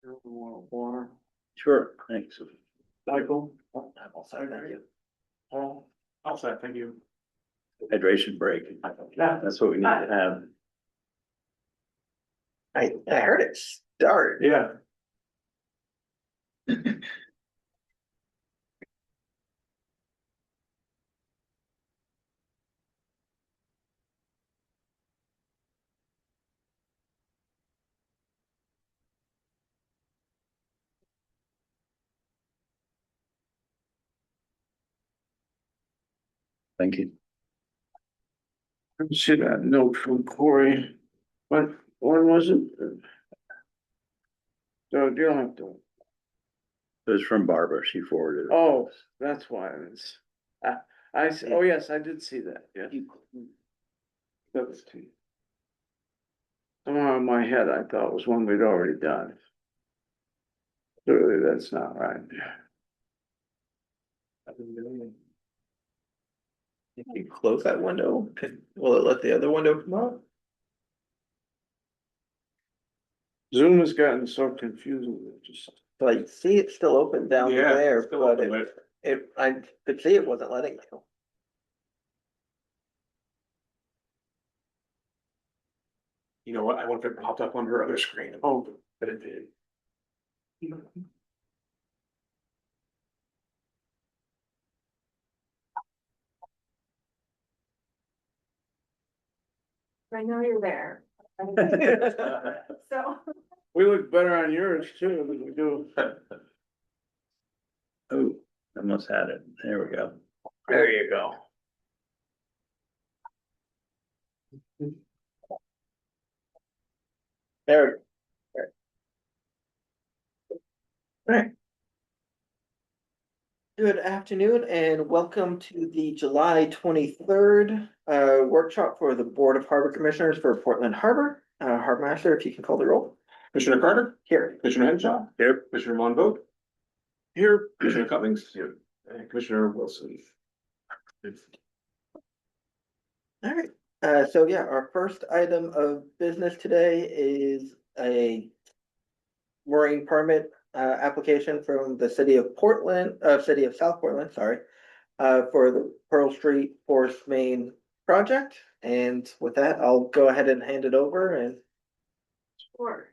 Water, Sure, thanks. Michael, I'm all set, thank you. Paul, I'll say thank you. Hydration break, Yeah. that's what we need to have. I heard it start. Yeah. Thank you. See that note from Corey. When was it? So you don't have to. It was from Barbara, she forwarded it. Oh, that's why it is. Oh, yes, I did see that, yeah. That was two. Somehow in my head, I thought it was one we'd already done. Clearly, that's not right. If you close that window, will it let the other window come out? Zoom has gotten so confusing, it just. Like, see, it's still open down Yeah, there, it's still but open, I could see it wasn't letting you. You know what? I wonder if it popped up on her other screen. Oh, But it did. I know you're there. So. we look better on yours too than we do. Oh, almost had it, there we go. There you go. There. Right. Good afternoon and welcome to the July 23rd workshop for the Board of Harbor Commissioners for Portland Harbor. Harbor Master, if you can call the roll. Commissioner Carter, Here. Commissioner Henshaw, Here, Commissioner Monvote, Here, Commissioner Cummings, and Commissioner Wilson. All right, so yeah, our first item of business today is a mooring permit application from the city of city of South Portland, sorry, for the Pearl Street Forest Main project. And with that, I'll go ahead and hand it over and Sure.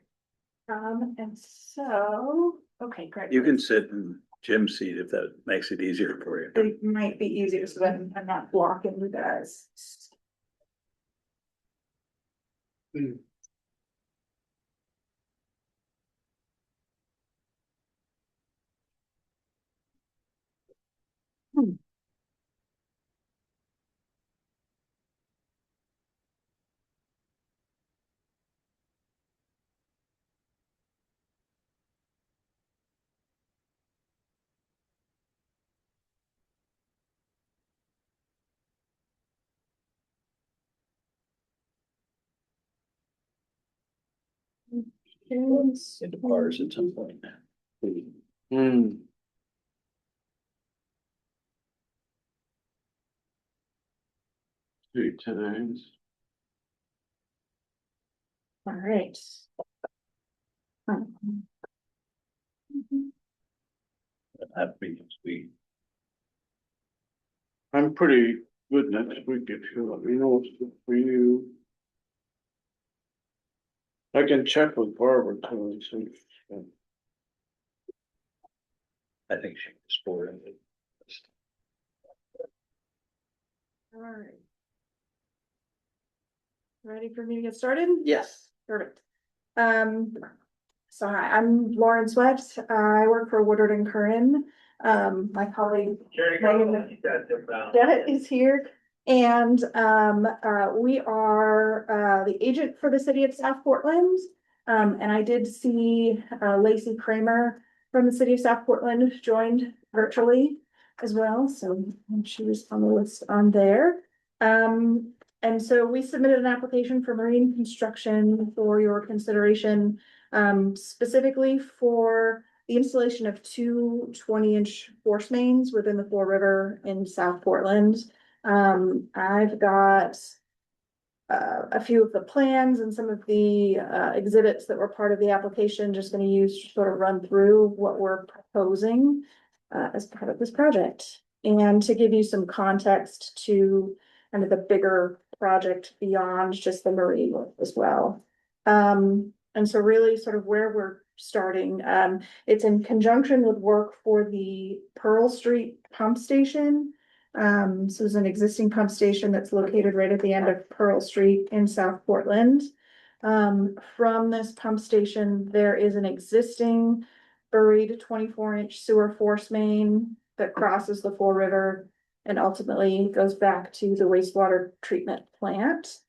And so, okay, great. you can sit in Jim's seat if that makes it easier for you. It might be easier so that I'm not blocking you guys. Into bars at some point. Three times. All right. That means we, I'm pretty good next week if you let me know what's good for you. I can check with Barbara too and see. I think she was for it. All right. Ready for me to get started? yes. Perfect. So hi, I'm Lauren Sweat. I work for Woodward and Curran. My colleague Janet is here. And we are the agent for the city of South Portland. And I did see Lacey Kramer from the city of South Portland joined virtually as well. So she was on the list on there. And so we submitted an application for marine construction for your consideration, specifically for the installation of two 20-inch force mains within the Fore River in South Portland. I've got a few of the plans and some of the exhibits that were part of the application, just gonna use to sort of run through what we're proposing as part of this project. And to give you some context to kind of the bigger project beyond just the marine work as well. And so really sort of where we're starting, it's in conjunction with work for the Pearl Street Pump Station. So there's an existing pump station that's located right at the end of Pearl Street in South Portland. From this pump station, there is an existing buried 24-inch sewer force main that crosses the Fall River and ultimately goes back to the wastewater treatment plant.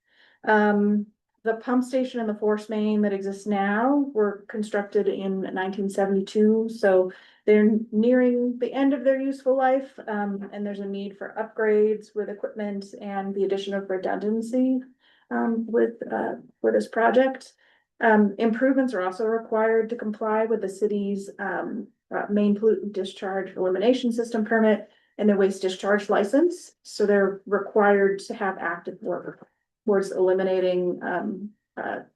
The pump station and the force main that exists now were constructed in 1972, so they're nearing the end of their useful life, and there's a need for upgrades with equipment and the addition of redundancy with for this project. Improvements are also required to comply with the city's main pollutant discharge elimination system permit and their waste discharge license. So they're required to have active work towards eliminating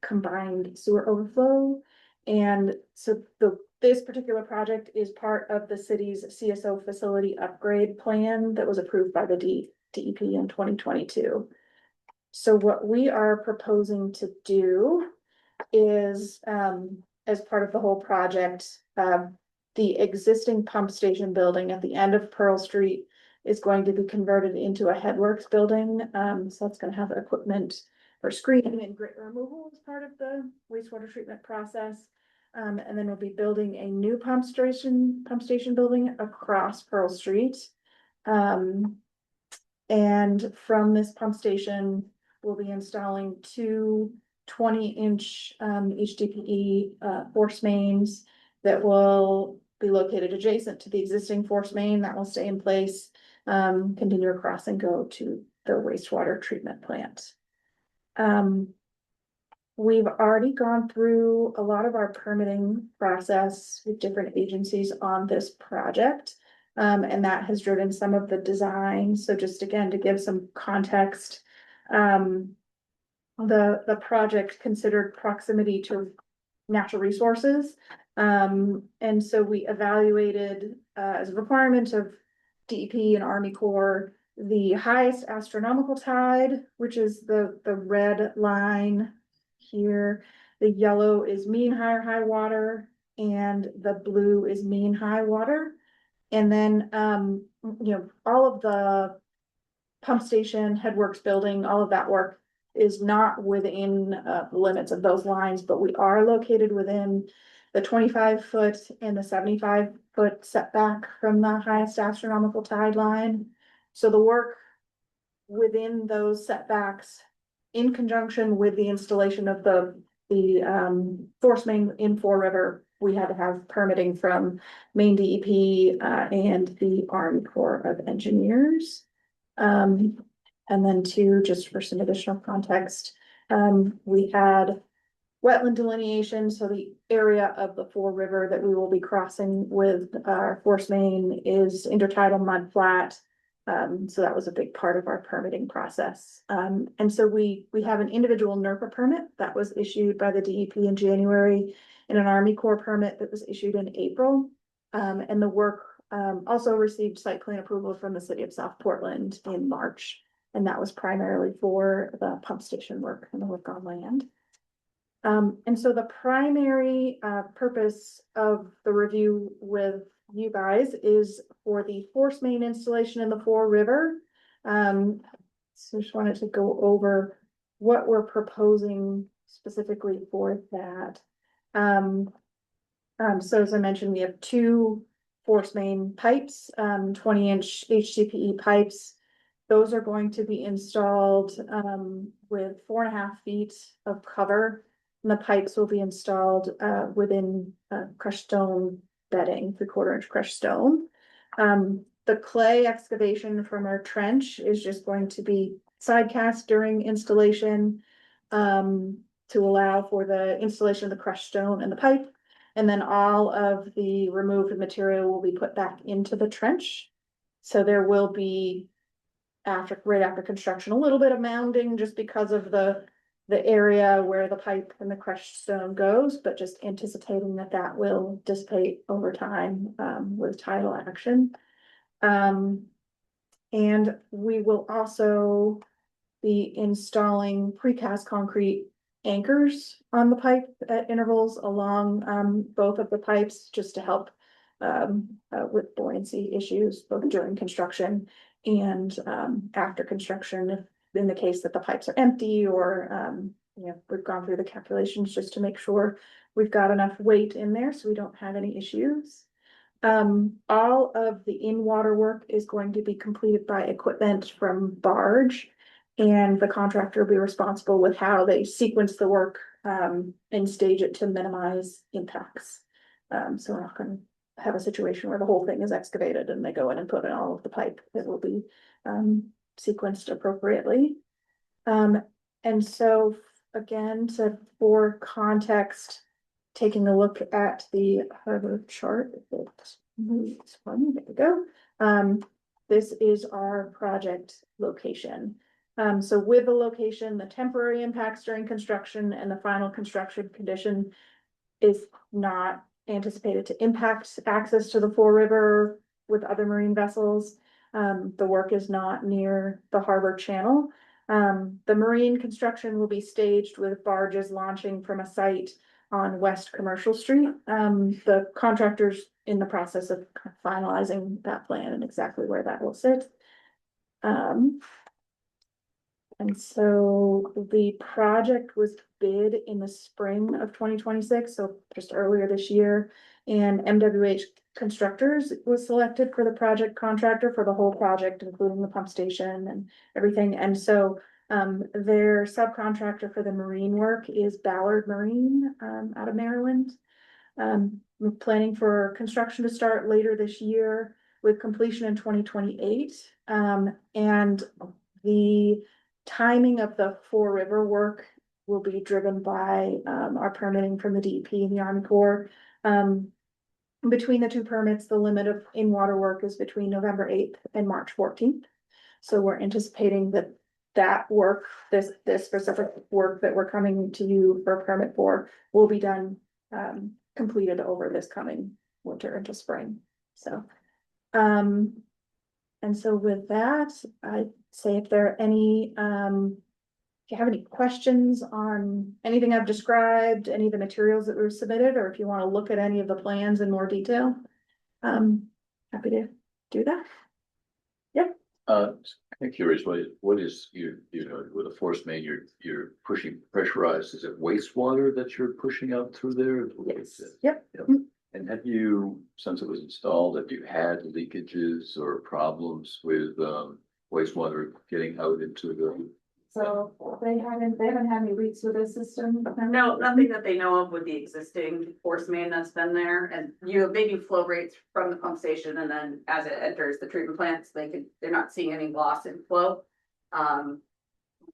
combined sewer overflow. And so this particular project is part of the city's CSO facility upgrade plan that was approved by the DEP in 2022. So what we are proposing to do is, as part of the whole project, the existing pump station building at the end of Pearl Street is going to be converted into a headworks building. So it's going to have equipment for screening and grit removal as part of the wastewater treatment process. And then we'll be building a new pump station building across Pearl Street. And from this pump station, we'll be installing two 20-inch HDPE force mains that will be located adjacent to the existing force main that will stay in place, continue across and go to the wastewater treatment plant. We've already gone through a lot of our permitting process with different agencies on this project. And that has driven some of the design. So just again, to give some context, the project considered proximity to natural resources. And so we evaluated as a requirement of DEP and Army Corps, the highest astronomical tide, which is the red line here. The yellow is mean high water, and the blue is mean high water. And then, all of the pump station, headworks building, all of that work is not within the limits of those lines, but we are located within the 25-foot and the 75-foot setback from the highest astronomical tide line. So the work within those setbacks, in conjunction with the installation of the force main in Fall River, we had to have permitting from Maine DEP and the Army Corps of Engineers. And then just for some additional context, we had wetland delineation. So the area of the Fall River that we will be crossing with our force main is intertidal mud flat. So that was a big part of our permitting process. And so we have an individual NERPA permit that was issued by the DEP in January and an Army Corps permit that was issued in April. And the work also received site plan approval from the city of South Portland in March. And that was primarily for the pump station work and the work on land. And so the primary purpose of the review with you guys is for the force main installation in the Fall River. So just wanted to go over what we're proposing specifically for that. So as I mentioned, we have two force main pipes, 20-inch HDPE pipes. Those are going to be installed with 4.5 feet of cover. And the pipes will be installed within crushed stone bedding, 3/4-inch crushed stone. The clay excavation from our trench is just going to be side cast during installation to allow for the installation of the crushed stone and the pipe. And then all of the removed material will be put back into the trench. So there will be right after construction, a little bit of mounding just because of the area where the pipe and the crushed stone goes, but just anticipating that that will dissipate over time, with tidal action. And we will also be installing precast concrete anchors on the pipe at intervals along, both of the pipes, just to help with buoyancy issues, both during construction and, after construction, if in the case that the pipes are empty or, we've gone through the calculations just to make sure we've got enough weight in there so we don't have any issues. All of the in-water work is going to be completed by equipment from barge. And the contractor will be responsible with how they sequence the work, and stage it to minimize impacts. So we're not gonna have a situation where the whole thing is excavated and they go in and put in all of the pipe. It will be, sequenced appropriately. And so again, for context, taking a look at the harbor chart, if it moves for me, there we go. This is our project location. So with the location, the temporary impacts during construction and the final construction condition is not anticipated to impact access to the Fore River with other marine vessels. The work is not near the harbor channel. The marine construction will be staged with barges launching from a site on West Commercial Street. The contractor's in the process of finalizing that plan and exactly where that will sit. And so the project was bid in the spring of 2026, so just earlier this year. And MWH Constructors was selected for the project contractor for the whole project, including the pump station and everything. And so their subcontractor for the marine work is Ballard Marine out of Maryland. We're planning for construction to start later this year with completion in 2028. And the timing of the Fore River work will be driven by our permitting from the DEP and the Army Corps. Between the two permits, the limit of in-water work is between November 8th and March 14th. So we're anticipating that work, this specific work that we're coming to you for a permit for, will be done, completed over this coming winter into spring. So, and so with that, I'd say if there are any, if you have any questions on anything I've described, any of the materials that were submitted, or if you want to look at any of the plans in more detail, happy to do that. I'm curious, what is with a force main, you're pushing pressurized, is it wastewater that you're pushing out through there? Yes. Yep. And have you, since it was installed, have you had leakages or problems with wastewater getting out into the? So they haven't had any leaks with this system? No, nothing that they know of with the existing force main that's been there, and they do flow rates from the pump station, and then as it enters the treatment plants, they're not seeing any loss in flow.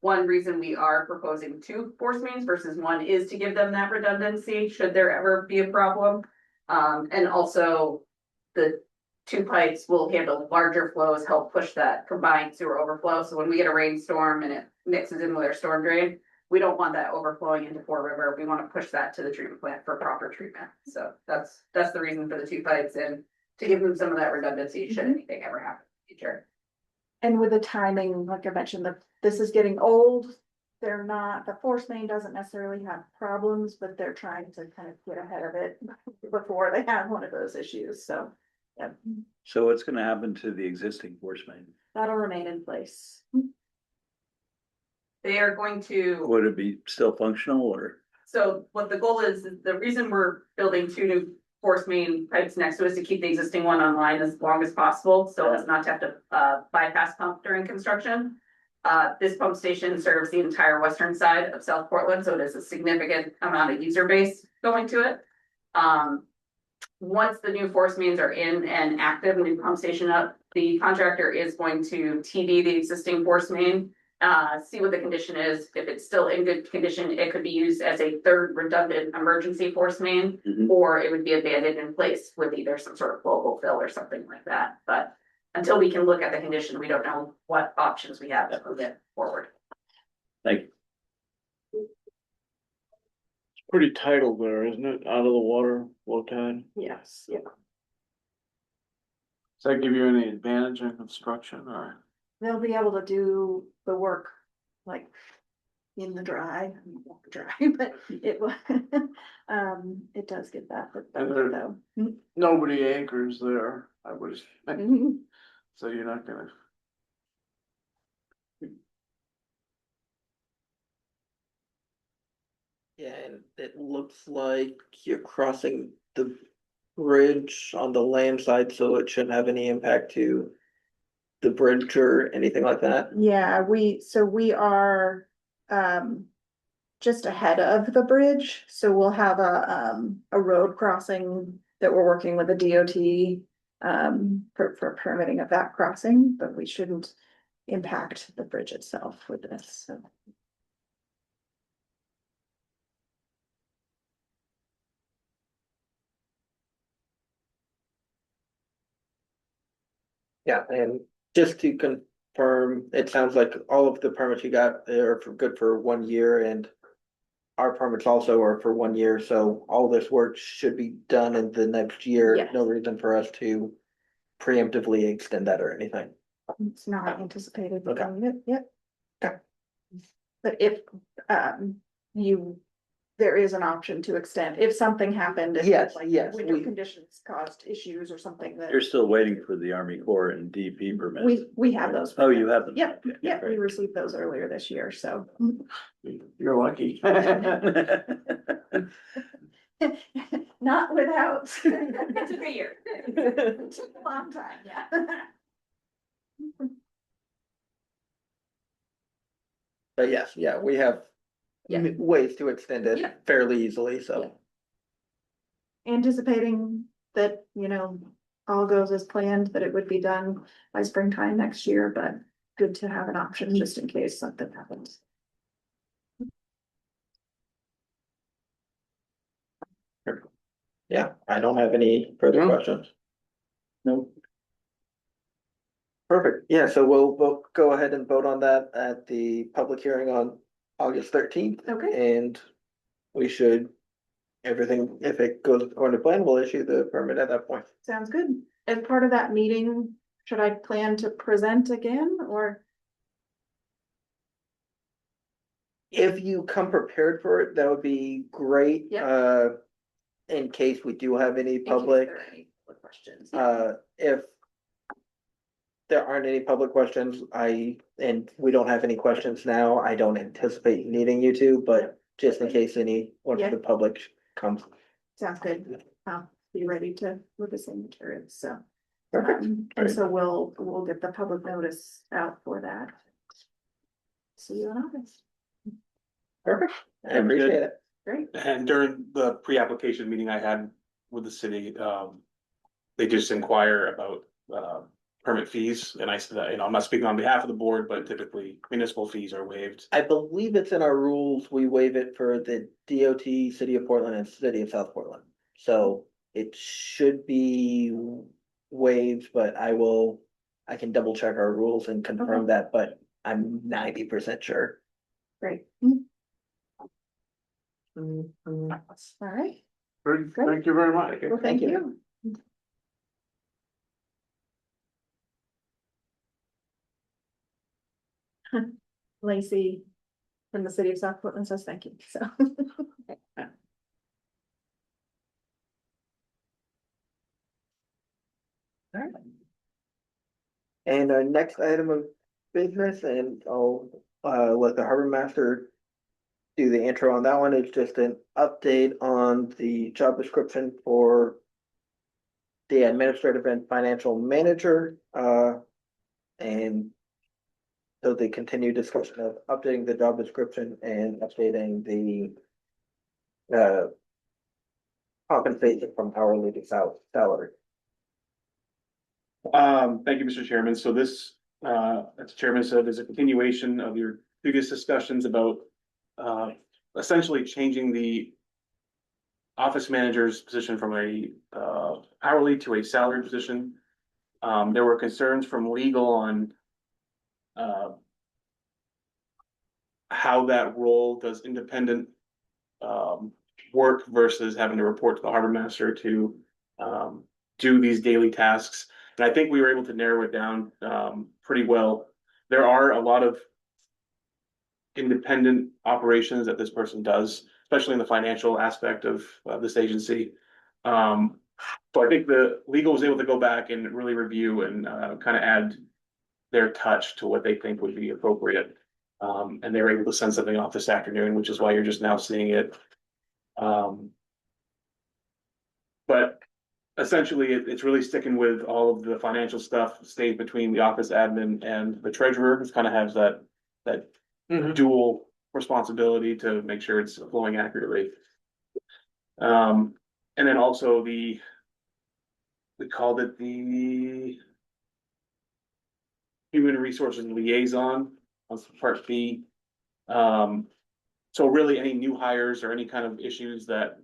One reason we are proposing 2 force mains versus 1 is to give them that redundancy should there ever be a problem. And also the 2 pipes will handle larger flows, help push that combined sewer overflow. So when we get a rainstorm and it mixes in with our storm drain, we don't want that overflowing into Fore River. We want to push that to the treatment plant for proper treatment. So that's the reason for the 2 pipes, and to give them some of that redundancy should anything ever happen in the future. And with the timing, like I mentioned, this is getting old. The force main doesn't necessarily have problems, but they're trying to kind of get ahead of it before they have one of those issues. So, yeah. So what's gonna happen to the existing force main? That'll remain in place. They are going to. Would it be still functional or? So what the goal is, the reason we're building 2 new force main pipes next to us, to keep the existing one online as long as possible, so as not to have to bypass pump during construction. This pump station serves the entire western side of South Portland, so it is a significant amount of user base going to it. Once the new force mains are in and active, new pump station up, the contractor is going to TD the existing force main, see what the condition is. If it's still in good condition, it could be used as a 3rd redundant emergency force main, or it would be abandoned in place with either some sort of global fill or something like that. But until we can look at the condition, we don't know what options we have to move it forward. Thank you. Pretty tidal there, isn't it? Out of the water, low tide. Yes, yeah. Does that give you any advantage in construction or? They'll be able to do the work like in the dry, I mean, not dry, but it will. It does get that, but And they're- though. Nobody anchors there, I would, Mhm. so you're not gonna. Yeah, and it looks like you're crossing the bridge on the land side, so it shouldn't have any impact to the bridge or anything like that. Yeah, we are, just ahead of the bridge, so we'll have a road crossing that we're working with the DOT. For permitting of that crossing, but we shouldn't impact the bridge itself with this, so. Yeah, and just to confirm, it sounds like all of the permits you got are for good for 1 year and our permits also are for 1 year, so all this work should be done in the next year. Yes. No reason for us to preemptively extend that or anything. It's not anticipated. Okay. Yep. Okay. But if, there is an option to extend, if something happened. if, Yes, like, yes, Winter we- conditions caused issues or something that. You're still waiting for the Army Corps and DP permits. We have those. Oh, you have them? Yep, Okay, yep, we great. received those earlier this year, so. You're lucky. Not without. It took a year. It took a long time, yeah. But yes, yeah, we have Yeah. ways to extend Yeah. it fairly easily, so. Anticipating that, all goes as planned, that it would be done by springtime next year, but good to have an option just in case something happens. Yeah, I don't have any further No. questions. No, Perfect, yeah, so we'll go ahead and vote on that at the public hearing on August 13th. Okay. And we should, everything, if it goes according to plan, we'll issue the permit at that point. Sounds good. As part of that meeting, should I plan to present again or? If you come prepared for it, that would be great. Yep. In case we do have any in case public, there are any public questions? if there aren't any public questions, and we don't have any questions now, I don't anticipate needing you to, but just in case any one Yeah. of the public comes. Sounds good. I'll be ready to with the same materials, so. Perfect. And so we'll get the public notice out for that. See you in August. Perfect, I Sounds good. appreciate it. Great. And during the pre-application meeting I had with the city, they just inquire about, permit fees, and I said that, I'm not speaking on behalf of the board, but typically municipal fees are waived. I believe it's in our rules, we waive it for the DOT, City of Portland and City of South Portland. So it should be waived, but I can double check our rules and confirm Okay. that, but I'm 90% sure. Great. All right. Great, Great. thank you very much. Well, thank you. Lacey from the city of South Portland says thank you, so. And our next item of business, and I'll let the harbor master do the intro on that one, it's just an update on the job description for the administrative and financial manager, and so the continued discussion of updating the job description and updating the compensation from hourly to salary. Thank you, Mr. Chairman. So this, as the chairman said, is a continuation of your previous discussions about essentially changing the office manager's position from a hourly to a salary position. There were concerns from legal on how that role does independent work versus having to report to the harbor master to do these daily tasks. And I think we were able to narrow it down pretty well. There are a lot of independent operations that this person does, especially in the financial aspect of this agency. So I think the legal was able to go back and really review and kind of add their touch to what they think would be appropriate. And they were able to send something off this afternoon, which is why you're just now seeing it. But essentially, it's really sticking with all of the financial stuff, stays between the office admin and the treasurer. It kind of has that dual responsibility to make sure it's flowing accurately. And then also we called it the Human Resources Liaison on Part B. So really any new hires or any kind of issues that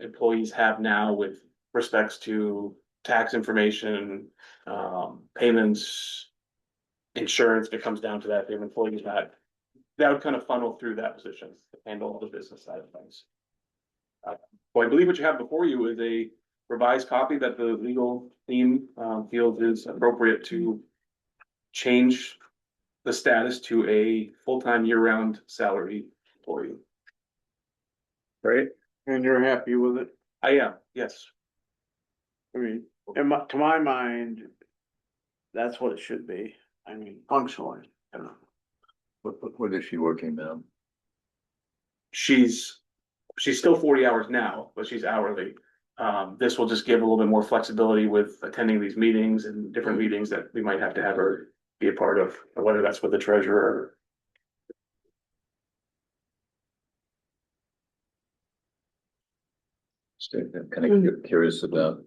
employees have now with respects to tax information, payments, insurance, if it comes down to that, if employees that would kind of funnel through that position to handle all the business side of things. Well, I believe what you have before you is a revised copy that the legal team feels is appropriate to change the status to a full-time year-round salary employee. Right? And you're happy with it? I am, yes. I mean, to my mind, that's what it should be. I mean, functionally, I don't know. What is she working now? She's still 40 hours now, but she's hourly. This will just give a little bit more flexibility with attending these meetings and different meetings that we might have to have her be a part of, whether that's with the treasurer. I'm kind of curious about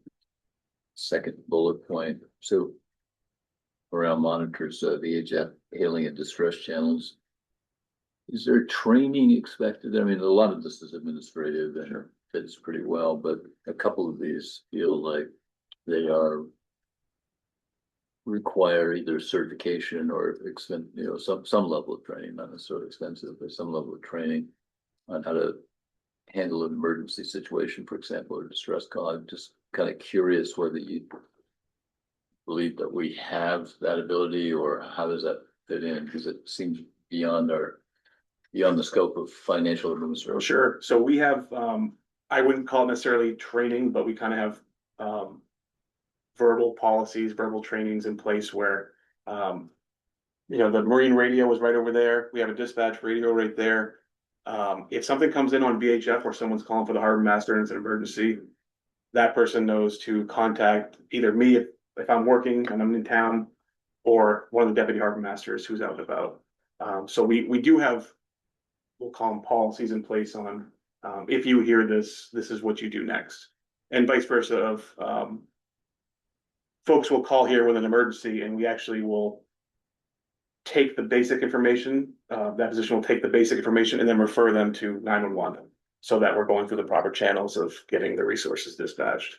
second bullet point. So around monitors, VHF hailing and distress channels. Is there training expected? I mean, a lot of this is administrative and fits pretty well, but a couple of these feel like they require either certification or some level of training, not necessarily expensive, but some level of training on how to handle an emergency situation, for example, or distress call. I'm just kind of curious whether you believe that we have that ability, or how does that fit in? Because it seems beyond the scope of financial administration. Sure. So we have, I wouldn't call it necessarily training, but we kind of have verbal policies, verbal trainings in place where, the marine radio is right over there. We have a dispatch radio right there. If something comes in on VHF or someone's calling for the harbor master and it's an emergency, that person knows to contact either me if I'm working and I'm in town, or one of the deputy harbor masters who's out and about. So we do have, we'll call them policies in place on, if you hear this, this is what you do next. And vice versa of, folks will call here with an emergency and we actually will take the basic information, that position will take the basic information and then refer them to 911 so that we're going through the proper channels of getting the resources dispatched.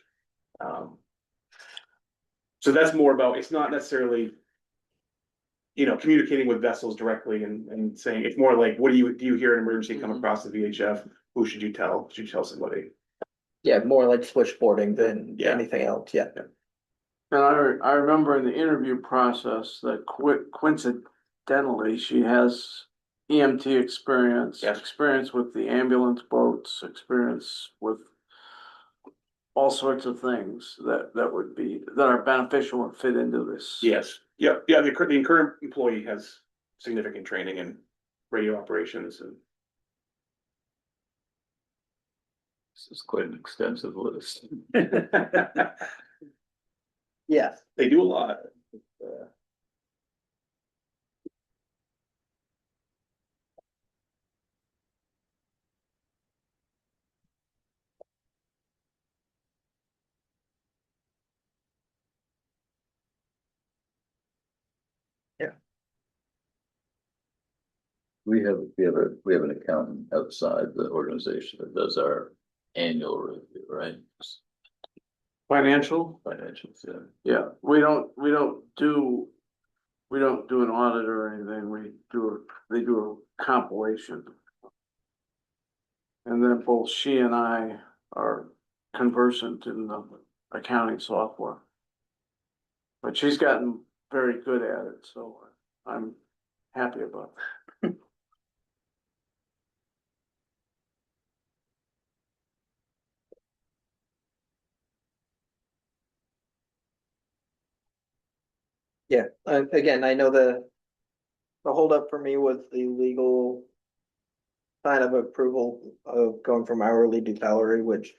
So that's more about, it's not necessarily, communicating with vessels directly and saying, it's more like, do you hear an emergency come across the VHF? Who should you tell? Should you tell somebody? Yeah, more like switchboarding than Yeah. anything else, yeah. And I remember in the interview process that coincidentally, she has EMT experience. Yes. Experience with the ambulance boats, experience with all sorts of things that are beneficial and fit into this. Yes. Yeah. The current employee has significant training in radio operations and. This is quite an extensive list. Yes. They do a lot. We have an accountant outside the organization that does our annual review, right? Financial? financials, yeah. Yeah, we don't do an audit or anything, they do a compilation. And then both she and I are conversant in the accounting software. But she's gotten very good at it, so I'm happy about it. Yeah, again, I know the holdup for me was the legal sign of approval of going from hourly to salary, which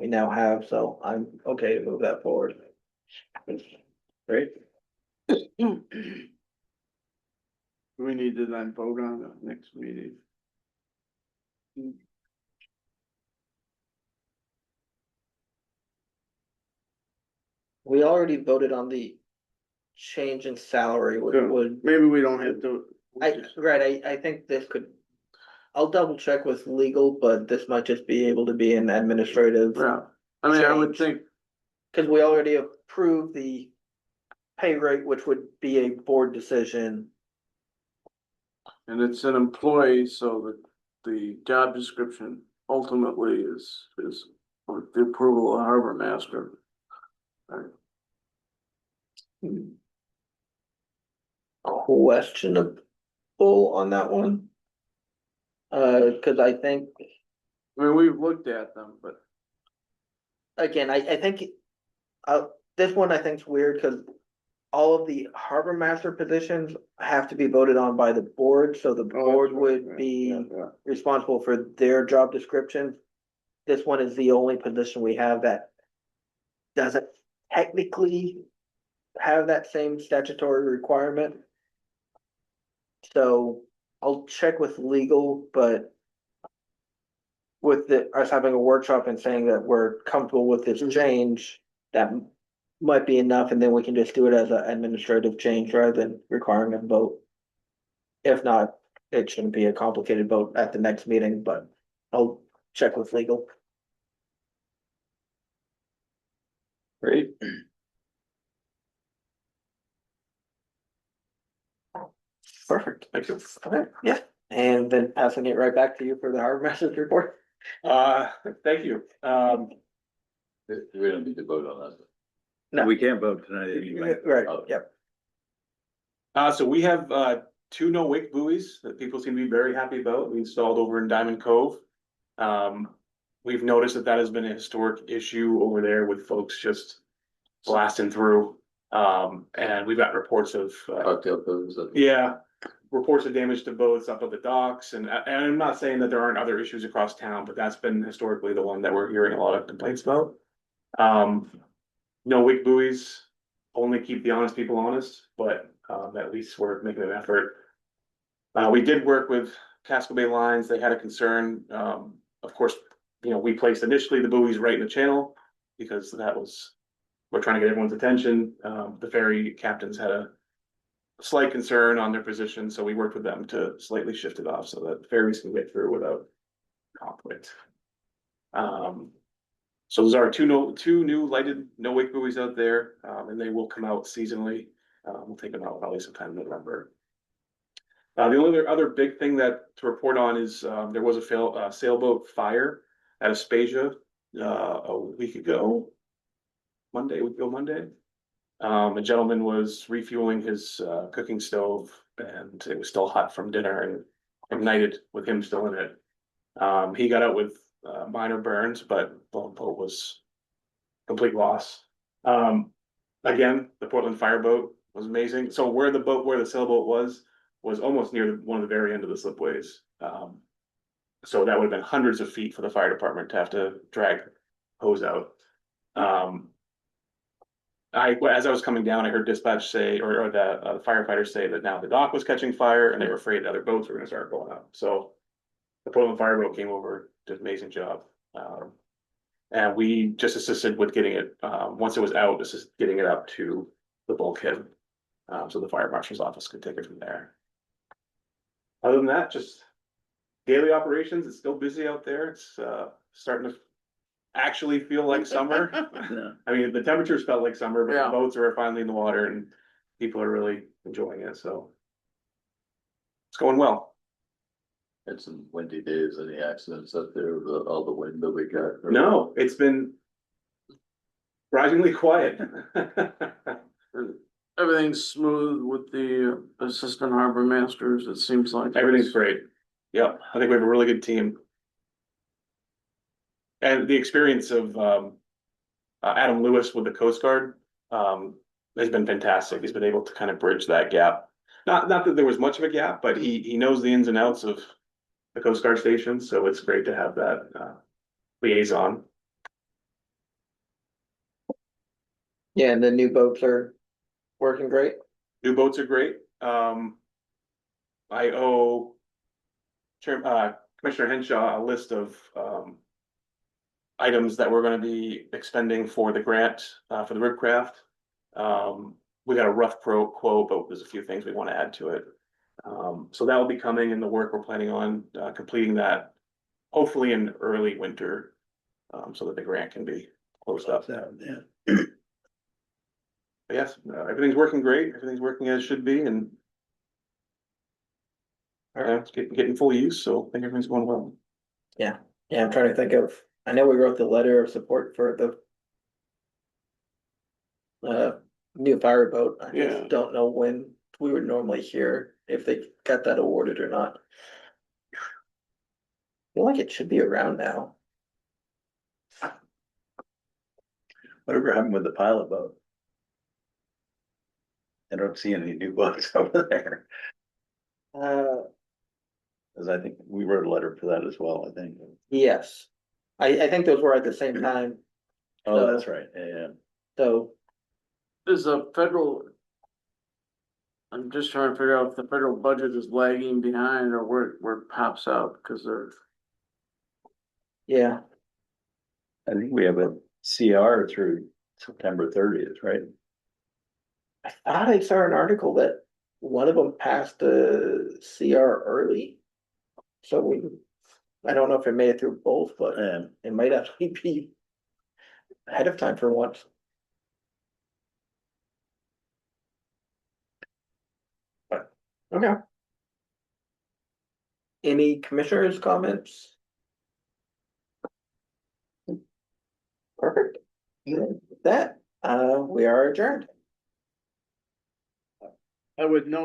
we now have, so I'm okay to move that forward. Great. We need to then vote on the next meeting. We already voted on the change in salary, which Yeah. would, Maybe we don't have to. I think this could. I'll double check with legal, but this might just be able to be an administrative, Yeah, I mean, I would Change. think, cause we already approved the pay rate, which would be a board decision. and it's an employee, so the job description ultimately is with the approval of the harbor master. Questionable on that one. Cause I think, I mean, we've looked at them, but again, I think. This one I think is weird, cause all of the harbor master positions have to be voted on by the board, so the board would be responsible for their job description. This one is the only position we have that doesn't technically have that same statutory requirement. So I'll check with legal, but with us having a workshop and saying that we're comfortable with this change, that might be enough, and then we can just do it as an administrative change rather than requiring a vote. If not, it shouldn't be a complicated vote at the next meeting, but I'll check with legal. Great. Perfect. Thank you. Okay, yeah, and then passing it right back to you for the harbor master's report. Thank you. We don't need to vote on that. No. We can't vote tonight anyway. Right, yep. So we have, two no wake buoys that people seem to be very happy about. We installed over in Diamond Cove. We've noticed that has been a historic issue over there with folks just blasting through. And we've got reports of, Cocktail codes. yeah, reports of damage to boats up at the docks. And I'm not saying that there aren't other issues across town, but that's been historically the one that we're hearing a lot of complaints about. No wake buoys only keep the honest people honest, but at least we're making an effort. We did work with Casco Bay Lines. They had a concern. Of course, we placed initially the buoys right in the channel because we're trying to get everyone's attention. The ferry captains had a slight concern on their position, so we worked with them to slightly shift it off so that ferries can get through without conflict. So those are two new lighted no wake buoys out there, and they will come out seasonally. We'll take them out probably sometime in November. The only other big thing to report on is there was a sailboat fire at Aspasia a week ago. Monday. A gentleman was refueling his cooking stove, and it was still hot from dinner and ignited with him still in it. He got out with minor burns, but the boat was complete loss. Again, the Portland fireboat was amazing. So where the sailboat was almost near one of the very end of the slipways. So that would have been hundreds of feet for the fire department to have to drag hose out. As I was coming down, I heard dispatch say, or the firefighters say that now the dock was catching fire and they were afraid other boats were gonna start going up. So the Portland fireboat came over, did an amazing job. And we just assisted with getting it, once it was out, getting it up to the bulkhead. So the fire marshal's office could take it from there. Other than that, just daily operations. It's still busy out there. It's starting to actually feel like summer. Yeah. I mean, the temperatures felt like summer, but the Yeah. boats are finally in the water and people are really enjoying it, so. It's going well. Had some windy days, any accidents up there with all the wind that we got? or- No, it's been surprisingly quiet. Everything's smooth with the assistant harbor masters, it seems like. Everything's great. Yeah, I think we have a really good team. And the experience of Adam Lewis with the Coast Guard has been fantastic. He's been able to kind of bridge that gap. Not that there was much of a gap, but he knows the ins and outs of the Coast Guard station, so it's great to have that liaison. Yeah, and the new boats are working great. New boats are great. I owe Commissioner Henshaw a list of items that we're gonna be expending for the grant for the Ribcraft. We got a rough quote, but there's a few things we want to add to it. So that will be coming in the work. We're planning on completing that hopefully in early winter, so that the grant can be closed up. Yeah. But yes, everything's working great. Everything's working as it should be, and it's getting full use. So I think everything's going well. Yeah, I'm trying to think of, I know we wrote the letter of support for the new fire boat. I Yeah. just don't know when we would normally hear if they got that awarded or not. I feel like it should be around now. Whatever happened with the pilot boat? I don't see any new boats over there, cause I think we wrote a letter for that as well, I think. Yes. I think those were at the same time, Oh, that's right, yeah. so Is a federal. I'm just trying to figure out if the federal budget is lagging behind or where it pops out, because they're. yeah, I think we have a CR through September 30th, right? I thought I saw an article that one of them passed the CR early. So I don't know if it made it through both, but And it might actually be ahead of time for once. Okay. Any commissioners' comments? Perfect. With that, we are adjourned. I would note